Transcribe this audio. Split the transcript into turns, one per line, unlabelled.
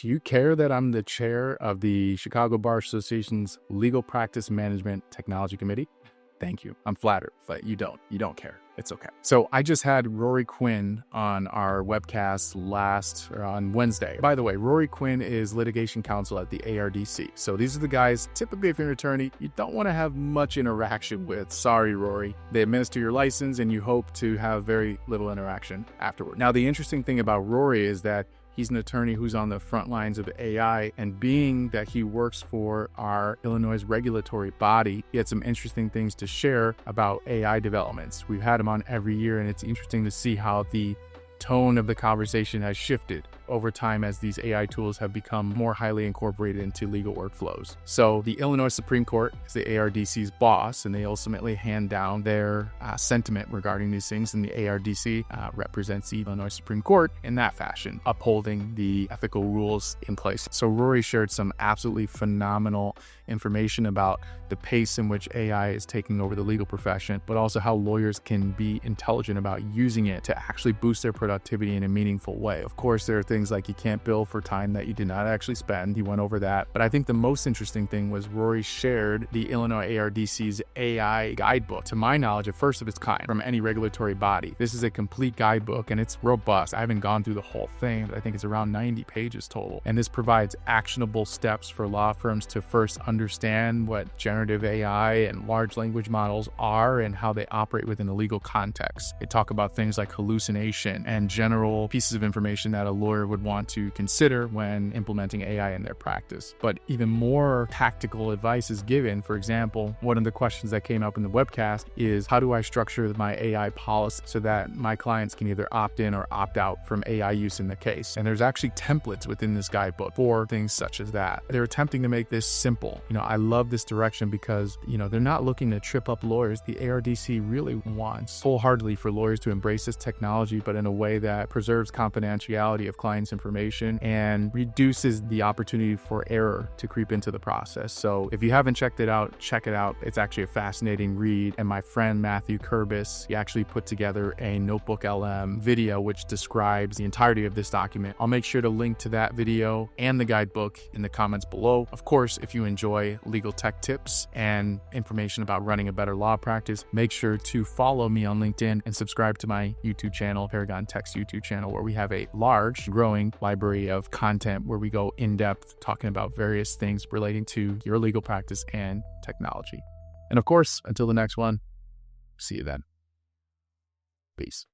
Do you care that I'm the chair of the Chicago Bar Association's Legal Practice Management Technology Committee? Thank you. I'm flattered, but you don't care. It's okay. So I just had Rory Quinn on our webcast on Wednesday. By the way, Rory Quinn is litigation counsel at the ARDC. So these are the guys, typically if you're an attorney, you don't want to have much interaction with. Sorry, Rory. They administer your license and you hope to have very little interaction afterward. Now, the interesting thing about Rory is that he's an attorney who's on the front lines of AI, and being that he works for our Illinois regulatory body, he had some interesting things to share about AI developments. We've had him on every year, and it's interesting to see how the tone of the conversation has shifted over time as these AI tools have become more highly incorporated into legal workflows. So the Illinois Supreme Court is the ARDC's boss, and they ultimately hand down their sentiment regarding these things, and the ARDC represents the Illinois Supreme Court in that fashion, upholding the ethical rules in place. So Rory shared some absolutely phenomenal information about the pace in which AI is taking over the legal profession, but also how lawyers can be intelligent about using it to actually boost their productivity in a meaningful way. Of course, there are things like you can't bill for time that you did not actually spend. He went over that. But I think the most interesting thing was Rory shared the Illinois ARDC's AI guidebook, to my knowledge, a first of its kind from any regulatory body. This is a complete guidebook and it's robust. I haven't gone through the whole thing, but I think it's around 90 pages total. And this provides actionable steps for law firms to first understand what generative AI and large language models are and how they operate within a legal context. They talk about things like hallucination and general pieces of information that a lawyer would want to consider when implementing AI in their practice. But even more tactical advice is given. For example, one of the questions that came up in the webcast is, how do I structure my AI policy so that my clients can either opt in or opt out from AI use in the case? And there's actually templates within this guidebook for things such as that. They're attempting to make this simple. I love this direction because, they're not looking to trip up lawyers. The ARDC really wants wholeheartedly for lawyers to embrace this technology, but in a way that preserves confidentiality of clients' information and reduces the opportunity for error to creep into the process. So if you haven't checked it out, check it out. It's actually a fascinating read. And my friend Matthew Kurbis, he actually put together a Notebook LM video which describes the entirety of this document. I'll make sure to link to that video and the guidebook in the comments below. Of course, if you enjoy legal tech tips and information about running a better law practice, make sure to follow me on LinkedIn and subscribe to my YouTube channel, Paragon Tech's YouTube channel, where we have a large, growing library of content where we go in depth talking about various things relating to your legal practice and technology. And of course, until the next one, see you then. Peace.